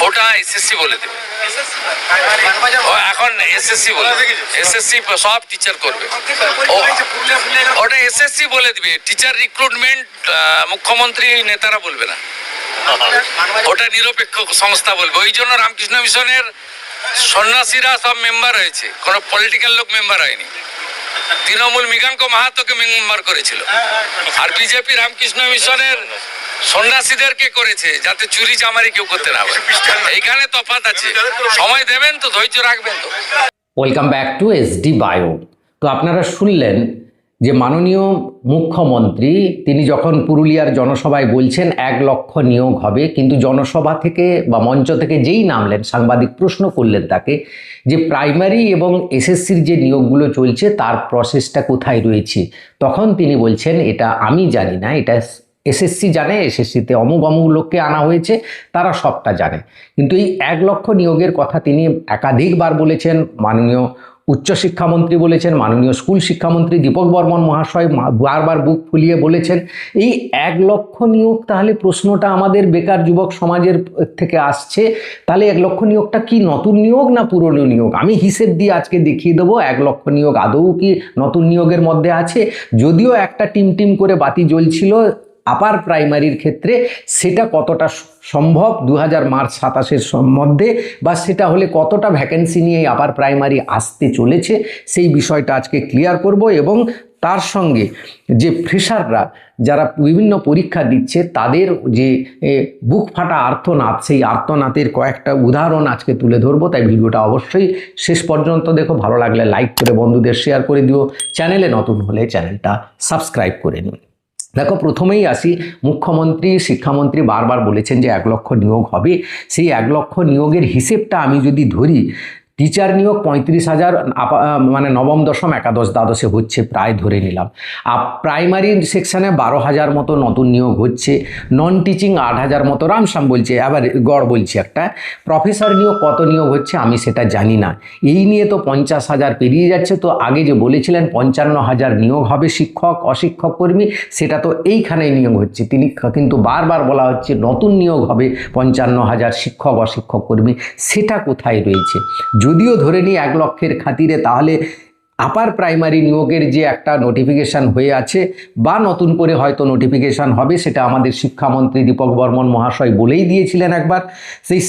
ওটা এসএসসি বলে দেবে, এখন এসএসসি বলে, এসএসসি সব টিচার করবে, ওটা এসএসসি বলে দিবে। টিচার রিক্রুটমেন্ট মুখ্যমন্ত্রী নেতারা বলবে না, ওটা নিরপেক্ষ সংস্থা বলবে। ওই জন্য রামকৃষ্ণ মিশনের সন্ন্যাসীরা সব মেম্বার হয়েছে, কোনো পলিটিক্যাল লোক মেম্বার হয়নি। তৃণমূল মৃগাঙ্ক মাহাতোকে মেম্বার করেছিল, আর বিজেপি রামকৃষ্ণ মিশনের সন্ন্যাসীদেরকে করেছে যাতে চুরি চামারি কেউ করতে না পারে। এইখানে তফাৎ আছে, সময় দেবেন তো, ধৈর্য রাখবেন তো। Welcome back to SD bio. তো আপনারা শুনলেন যে মাননীয় মুখ্যমন্ত্রী তিনি যখন পুরুলিয়ার জনসভায় বলছেন 1 লক্ষ নিয়োগ হবে, কিন্তু জনসভা থেকে বা মঞ্চ থেকে যেই নামলেন সাংবাদিক প্রশ্ন করলেন তাকে যে প্রাইমারি এবং এসএসসির যে নিয়োগগুলো চলছে তার প্রসেসটা কোথায় রয়েছে, তখন তিনি বলছেন এটা আমি জানি না, এটা এসএসসি জানে, এসএসসিতে অমুক অমুক লোককে আনা হয়েছে, তারা সবটা জানে। কিন্তু এই 1 লক্ষ নিয়োগের কথা তিনি একাধিকবার বলেছেন, মাননীয় উচ্চশিক্ষামন্ত্রী বলেছেন, মাননীয় স্কুল শিক্ষামন্ত্রী দীপক বর্মন মহাশয় বারবার বুক ফুলিয়ে বলেছেন। এই 1 লক্ষ নিয়োগ, তাহলে প্রশ্নটা আমাদের বেকার যুবক সমাজের থেকে আসছে, তাহলে 1 লক্ষ নিয়োগটা কি নতুন নিয়োগ না পুরনো নিয়োগ? আমি হিসেব দিয়ে আজকে দেখিয়ে দেবো 1 লক্ষ নিয়োগ আদৌ কি নতুন নিয়োগের মধ্যে আছে। যদিও একটা টিম করে বাতি জ্বলছিল আপার প্রাইমারির ক্ষেত্রে, সেটা কতটা সম্ভব 2027 মার্চ মধ্যে, বা সেটা হলে কতটা ভ্যাকেন্সি নিয়ে আপার প্রাইমারি আসতে চলেছে, সেই বিষয়টা আজকে ক্লিয়ার করব। এবং তার সঙ্গে যে ফ্রেশাররা যারা বিভিন্ন পরীক্ষা দিচ্ছে তাদের যে বুক ফাটা আর্তনাদ, সেই আর্তনাদের কয়েকটা উদাহরণ আজকে তুলে ধরবো। তাই ভিডিওটা অবশ্যই শেষ পর্যন্ত দেখো, ভালো লাগলে লাইক করে বন্ধুদের শেয়ার করে দিও, চ্যানেলে নতুন হলে চ্যানেলটা সাবস্ক্রাইব করে নিন। দেখো, প্রথমেই আসি, মুখ্যমন্ত্রী শিক্ষামন্ত্রী বারবার বলেছেন যে 1 লক্ষ নিয়োগ হবে। সেই 1 লক্ষ নিয়োগের হিসেবটা আমি যদি ধরি, টিচার নিয়োগ 35,000, মানে নবম দশম একাদশ দ্বাদশে হচ্ছে, প্রায় ধরে নিলাম। প্রাইমারি সেকশানে 12,000 মতো নতুন নিয়োগ হচ্ছে, নন টিচিং 8,000 মতো, রামসাম বলছে, আবার গড় বলছি একটা। প্রফেসর নিয়োগ কত নিয়োগ হচ্ছে আমি সেটা জানি না, এই নিয়ে তো 50,000 পেরিয়ে যাচ্ছে। তো আগে যে বলেছিলেন 55,000 নিয়োগ হবে শিক্ষক অশিক্ষক কর্মী, সেটা তো এইখানেই নিয়োগ হচ্ছে। তিনি কিন্তু বারবার বলা হচ্ছে নতুন নিয়োগ হবে 55,000 শিক্ষক অশিক্ষক কর্মী, সেটা কোথায় রয়েছে? যদিও ধরে নিই 1 লক্ষের খাতিরে, তাহলে আপার প্রাইমারি নিয়োগের যে একটা নোটিফিকেশান হয়ে আছে বা নতুন করে হয়তো নোটিফিকেশান হবে, সেটা আমাদের শিক্ষামন্ত্রী দীপক বর্মন মহাশয় বলেই দিয়েছিলেন একবার।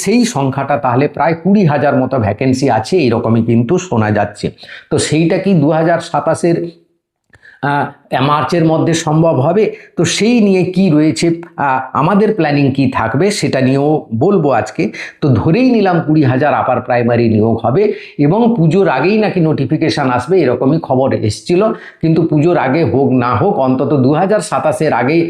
সেই সংখ্যাটা তাহলে প্রায় 20,000 মতো ভ্যাকেন্সি আছে, এরকমই কিন্তু শোনা যাচ্ছে। তো সেইটা কি 2027-এর মার্চের মধ্যে সম্ভব হবে? তো সেই নিয়ে কি রয়েছে, আমাদের প্ল্যানিং কি থাকবে, সেটা নিয়েও বলবো আজকে। তো ধরেই নিলাম 20,000 আপার প্রাইমারি নিয়োগ হবে, এবং পুজোর আগেই নাকি নোটিফিকেশান আসবে, এরকমই খবর এসছিল। কিন্তু পুজোর আগে হোক না হোক, অন্তত 2027-এর আগেই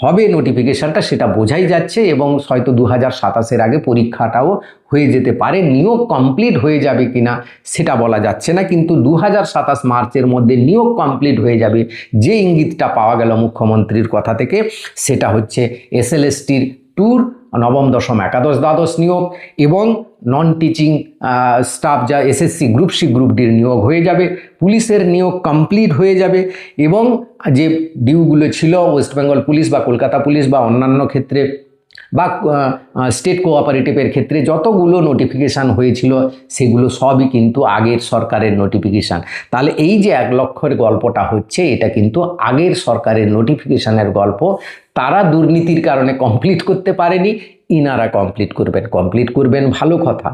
হবে নোটিফিকেশানটা, সেটা বোঝাই যাচ্ছে। এবং হয়তো 2027-এর আগে পরীক্ষাটাও হয়ে যেতে পারে। নিয়োগ কমপ্লিট হয়ে যাবে কিনা সেটা বলা যাচ্ছে না, কিন্তু 2027 মার্চের মধ্যে নিয়োগ কমপ্লিট হয়ে যাবে, যে ইঙ্গিতটা পাওয়া গেল মুখ্যমন্ত্রীর কথা থেকে, সেটা হচ্ছে এসএলএসটির ট্যুর, নবম দশম একাদশ দ্বাদশ নিয়োগ, এবং নন টিচিং স্টাফ যা এসএসসি গ্রুপ সি গ্রুপ ডির নিয়োগ হয়ে যাবে, পুলিশের নিয়োগ কমপ্লিট হয়ে যাবে, এবং যে ডিউগুলো ছিল ওয়েস্ট বেঙ্গল পুলিশ বা কলকাতা পুলিশ বা অন্যান্য ক্ষেত্রে বা স্টেট কোঅপারেটিভের ক্ষেত্রে যতগুলো নোটিফিকেশান হয়েছিল, সেগুলো সবই কিন্তু আগের সরকারের নোটিফিকেশান। তাহলে এই যে 1 লক্ষের গল্পটা হচ্ছে, এটা কিন্তু আগের সরকারের নোটিফিকেশানের গল্প। তারা দুর্নীতির কারণে কমপ্লিট করতে পারেনি, ইনারা কমপ্লিট করবেন ভালো কথা।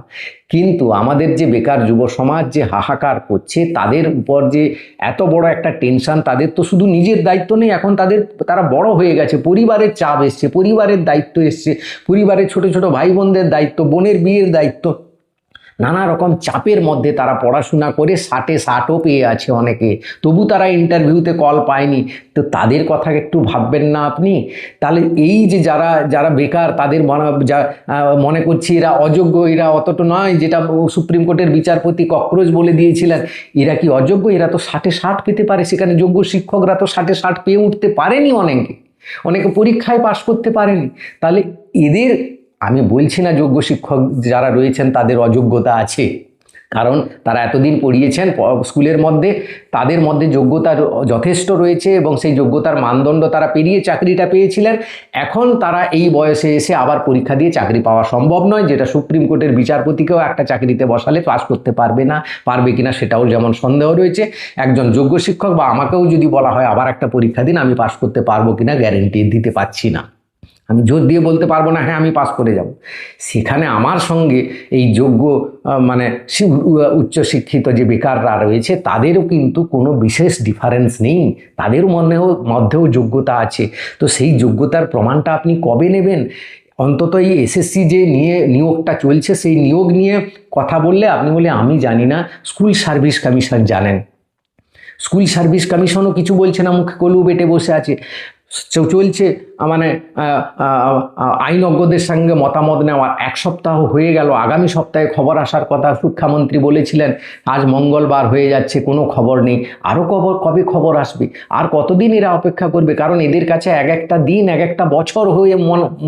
কিন্তু আমাদের যে বেকার যুব সমাজ যে হাহাকার করছে, তাদের উপর যে এত বড় একটা টেনশন, তাদের তো শুধু নিজের দায়িত্ব নেই, এখন তারা বড় হয়ে গেছে, পরিবারের চাপ এসছে, পরিবারের দায়িত্ব এসছে, পরিবারের ছোট ছোট ভাই বোনদের দায়িত্ব, বোনের বিয়ের দায়িত্ব, নানা রকম চাপের মধ্যে তারা পড়াশোনা করে 60ও পেয়ে আছে অনেকে, তবু তারা ইন্টারভিউতে কল পায়নি। তো তাদের কথা একটু ভাববেন না আপনি? তাহলে এই যে যারা বেকার, তাদের মনে করছি এরা অযোগ্য, এরা অতটা নয়, যেটা সুপ্রিম কোর্টের বিচারপতি কক্রোচ বলে দিয়েছিলেন, এরা কি অযোগ্য? এরা তো 60 পেতে পারে, সেখানে যোগ্য শিক্ষকরা তো 60 পেয়ে উঠতে পারেনি, অনেকে পরীক্ষায় পাশ করতে পারেনি। তাহলে এদের, আমি বলছি না যোগ্য শিক্ষক যারা রয়েছেন তাদের অযোগ্যতা আছে, কারণ তারা এতদিন পড়িয়েছেন স্কুলের মধ্যে, তাদের মধ্যে যোগ্যতা যথেষ্ট রয়েছে এবং সেই যোগ্যতার মানদণ্ড তারা পেরিয়ে চাকরিটা পেয়েছিলেন। এখন তারা এই বয়সে এসে আবার পরীক্ষা দিয়ে চাকরি পাওয়া সম্ভব নয়, যেটা সুপ্রিম কোর্টের বিচারপতিকেও একটা চাকরিতে বসালে পাস করতে পারবে না, পারবে কিনা সেটাও যেমন সন্দেহ রয়েছে। একজন যোগ্য শিক্ষক বা আমাকেও যদি বলা হয় আবার একটা পরীক্ষা দিন, আমি পাস করতে পারবো কিনা গ্যারেন্টি দিতে পারছি না, আমি জোর দিয়ে বলতে পারবো না হ্যাঁ আমি পাস করে যাব। সেখানে আমার সঙ্গে এই যোগ্য মানে উচ্চশিক্ষিত যে বেকাররা রয়েছে তাদেরও কিন্তু কোনো বিশেষ ডিফারেন্স নেই, তাদের মধ্যেও যোগ্যতা আছে। তো সেই যোগ্যতার প্রমাণটা আপনি কবে নেবেন? অন্তত এই এসএসসি যে নিয়োগটা চলছে সেই নিয়োগ নিয়ে কথা বললে আপনি বলে আমি জানি না, স্কুল সার্ভিস কমিশন জানেন। স্কুল সার্ভিস কমিশনও কিছু বলছে না, মুখে কলু বেটে বসে আছে, চলছে মানে আইনজ্ঞদের সঙ্গে মতামত নেওয়া। এক সপ্তাহ হয়ে গেল, আগামী সপ্তাহে খবর আসার কথা শিক্ষামন্ত্রী বলেছিলেন, আজ মঙ্গলবার হয়ে যাচ্ছে, কোনো খবর নেই। আরও কবে খবর আসবে? আর কতদিন এরা অপেক্ষা করবে? কারণ এদের কাছে এক একটা দিন এক একটা বছর হয়ে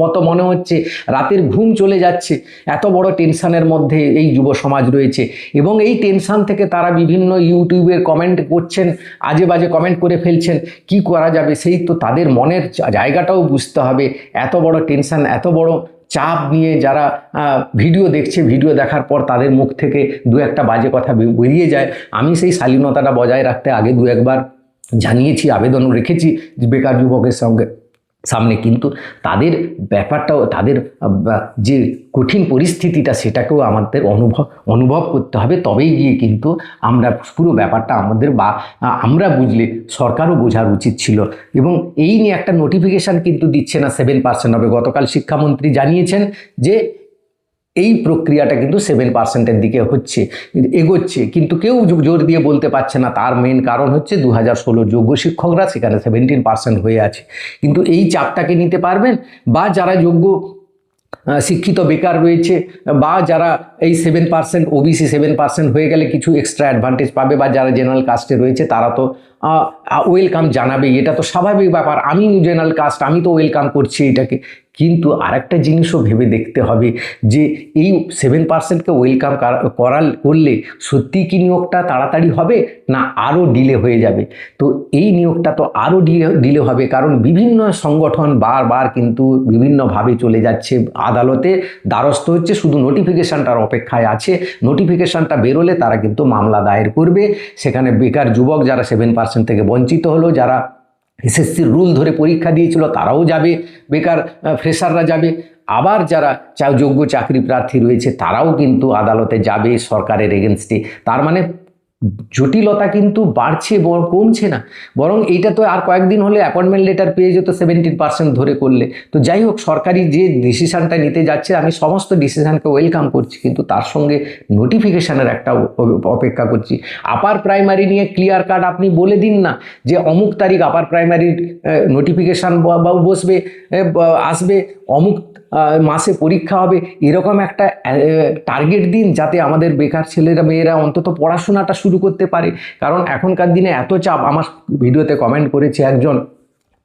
মতো মনে হচ্ছে, রাতের ঘুম চলে যাচ্ছে, এত বড় টেনশনের মধ্যে এই যুব সমাজ রয়েছে। এবং এই টেনশন থেকে তারা বিভিন্ন ইউটিউবের কমেন্ট করছেন, আজে বাজে কমেন্ট করে ফেলছেন। কি করা যাবে? সেই তো তাদের মনের জায়গাটাও বুঝতে হবে। এত বড় টেনশন, এত বড় চাপ নিয়ে যারা ভিডিও দেখছে, ভিডিও দেখার পর তাদের মুখ থেকে দু একটা বাজে কথা বেরিয়ে যায়। আমি সেই শালীনতাটা বজায় রাখতে আগে দু একবার জানিয়েছি, আবেদন রেখেছি বেকার যুবকের সামনে, কিন্তু তাদের ব্যাপারটাও, তাদের যে কঠিন পরিস্থিতিটা সেটাকেও আমাদের অনুভব করতে হবে। তবেই গিয়ে কিন্তু আমরা পুরো ব্যাপারটা আমরা বুঝলে সরকারও বোঝার উচিত ছিল। এবং এই নিয়ে একটা নোটিফিকেশান কিন্তু দিচ্ছে না, 7% হবে। গতকাল শিক্ষামন্ত্রী জানিয়েছেন যে এই প্রক্রিয়াটা কিন্তু 7%-এর দিকে এগোচ্ছে, কিন্তু কেউ জোর দিয়ে বলতে পারছে না। তার মেন কারণ হচ্ছে 2016 যোগ্য শিক্ষকরা সেখানে 17% হয়ে আছে। কিন্তু এই চাপটাকে নিতে পারবেন? বা যারা যোগ্য শিক্ষিত বেকার রয়েছে, বা যারা এই 7% ওবিসি 7% হয়ে গেলে কিছু এক্সট্রা অ্যাডভান্টেজ পাবে, বা যারা জেনারেল কাস্টে রয়েছে তারা তো ওয়েলকাম জানাবেই, এটা তো স্বাভাবিক ব্যাপার। আমি জেনারেল কাস্ট, আমি তো ওয়েলকাম করছি এটাকে। কিন্তু আরেকটা জিনিসও ভেবে দেখতে হবে যে এই 7%কে ওয়েলকাম করলে সত্যি কি নিয়োগটা তাড়াতাড়ি হবে না আরও ডিলে হয়ে যাবে? তো এই নিয়োগটা তো আরও ডিলে হবে, কারণ বিভিন্ন সংগঠন বারবার কিন্তু বিভিন্নভাবে চলে যাচ্ছে, আদালতে দ্বারস্থ হচ্ছে, শুধু নোটিফিকেশানটার অপেক্ষায় আছে। নোটিফিকেশানটা বেরোলে তারা কিন্তু মামলা দায়ের করবে। সেখানে বেকার যুবক যারা 7% থেকে বঞ্চিত হলো, যারা এসএসসির রুল ধরে পরীক্ষা দিয়েছিল তারাও যাবে, বেকার ফ্রেশাররা যাবে। আবার যারা যোগ্য চাকরি প্রার্থী রয়েছে তারাও কিন্তু আদালতে যাবে সরকারের এগেনস্টে। তার মানে জটিলতা কিন্তু বাড়ছে, কমছে না। বরং এইটা তো আর কয়েকদিন হলে অ্যাপয়েন্টমেন্ট লেটার পেয়ে যেত 17% ধরে করলে। তো যাই হোক, সরকারি যে ডিসিশানটা নিতে যাচ্ছে আমি সমস্ত ডিসিশানকে ওয়েলকাম করছি, কিন্তু তার সঙ্গে নোটিফিকেশানের একটা অপেক্ষা করছি। আপার প্রাইমারি নিয়ে ক্লিয়ার কাট আপনি বলে দিন না যে অমুক তারিখ আপার প্রাইমারির নোটিফিকেশান আসবে, অমুক মাসে পরীক্ষা হবে, এরকম একটা টার্গেট দিন, যাতে আমাদের বেকার ছেলেরা মেয়েরা অন্তত পড়াশোনাটা শুরু করতে পারে। কারণ এখনকার দিনে এত চাপ, আমার ভিডিওতে কমেন্ট করেছে একজন,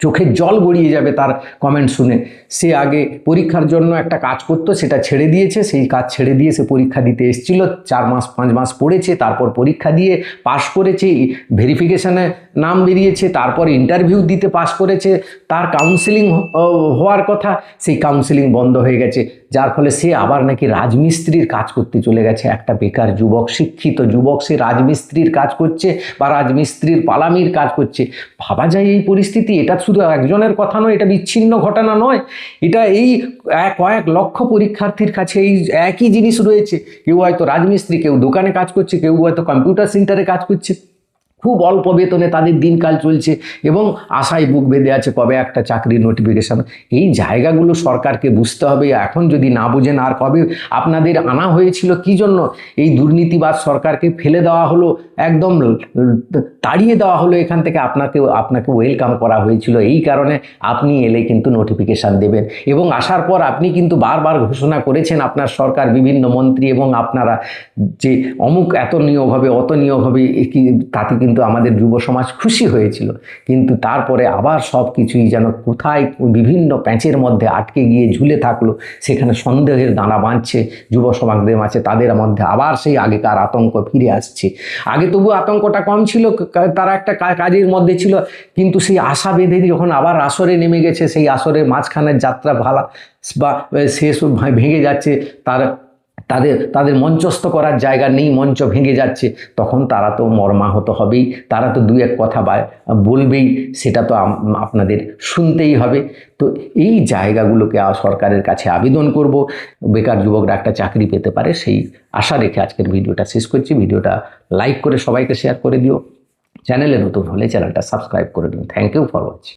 চোখের জল গড়িয়ে যাবে তার কমেন্ট শুনে। সে আগে পরীক্ষার জন্য একটা কাজ করতো, সেটা ছেড়ে দিয়েছে, সেই কাজ ছেড়ে দিয়ে সে পরীক্ষা দিতে এসেছিল, 4 মাস 5 মাস পড়েছে, তারপর পরীক্ষা দিয়ে পাশ করেছে, ভেরিফিকেশানে নাম বেরিয়েছে, তারপর ইন্টারভিউ দিতে পাশ করেছে, তার কাউন্সেলিং হওয়ার কথা, সেই কাউন্সেলিং বন্ধ হয়ে গেছে, যার ফলে সে আবার নাকি রাজমিস্ত্রির কাজ করতে চলে গেছে। একটা বেকার যুবক, শিক্ষিত যুবক, সে রাজমিস্ত্রির কাজ করছে বা রাজমিস্ত্রির পালামির কাজ করছে। ভাবা যায় এই পরিস্থিতি। এটা শুধু একজনের কথা নয়, এটা বিচ্ছিন্ন ঘটনা নয়, এটা এই কয়েক লক্ষ পরীক্ষার্থীর কাছে এই একই জিনিস রয়েছে। কেউ হয়তো রাজমিস্ত্রি, কেউ দোকানে কাজ করছে, কেউ হয়তো কম্পিউটার সেন্টারে কাজ করছে, খুব অল্প বেতনে তাদের দিনকাল চলছে এবং আশায় বুক বেঁধে আছে কবে একটা চাকরির নোটিফিকেশান। এই জায়গাগুলো সরকারকে বুঝতে হবে। এখন যদি না বুঝেন, আর কবে আপনাদের আনা হয়েছিল কি জন্য? এই দুর্নীতিবাজ সরকারকে ফেলে দেওয়া হলো, একদম তাড়িয়ে দেওয়া হলো এখান থেকে, আপনাকে ওয়েলকাম করা হয়েছিল। এই কারণে আপনি এলে কিন্তু নোটিফিকেশান দেবেন, এবং আসার পর আপনি কিন্তু বারবার ঘোষণা করেছেন আপনার সরকার, বিভিন্ন মন্ত্রী এবং আপনারা, যে অমুক এত নিয়োগ হবে, অত নিয়োগ হবে, তাতে কিন্তু কিন্তু আমাদের যুব সমাজ খুশি হয়েছিল, কিন্তু তারপরে আবার সব কিছুই যেন কোথায় বিভিন্ন প্যাঁচের মধ্যে আটকে গিয়ে ঝুলে থাকলো, সেখানে সন্দেহের দানা বাঁধছে যুব সমাজদের মাঝে, তাদের মধ্যে আবার সেই আগেকার আতঙ্ক ফিরে আসছে। আগে তবু আতঙ্কটা কম ছিল, তারা একটা কাজের মধ্যে ছিল, কিন্তু সেই আশা বেঁধে যখন আবার আসরে নেমে গেছে, সেই আসরের মাঝখানের যাত্রা ভালা বা শেষ ভেঙে যাচ্ছে, তাদের মঞ্চস্থ করার জায়গা নেই, মঞ্চ ভেঙে যাচ্ছে, তখন তারা তো মর্মাহত হবেই, তারা তো দু এক কথা বলবেই, সেটা তো আপনাদের শুনতেই হবে। তো এই জায়গাগুলোকে সরকারের কাছে আবেদন করব, বেকার যুবকরা একটা চাকরি পেতে পারে, সেই আশা রেখে আজকের ভিডিওটা শেষ করছি। ভিডিওটা লাইক করে সবাইকে শেয়ার করে দিও, চ্যানেলে নতুন হলে চ্যানেলটা সাবস্ক্রাইব করে দিন। Thank you for watching.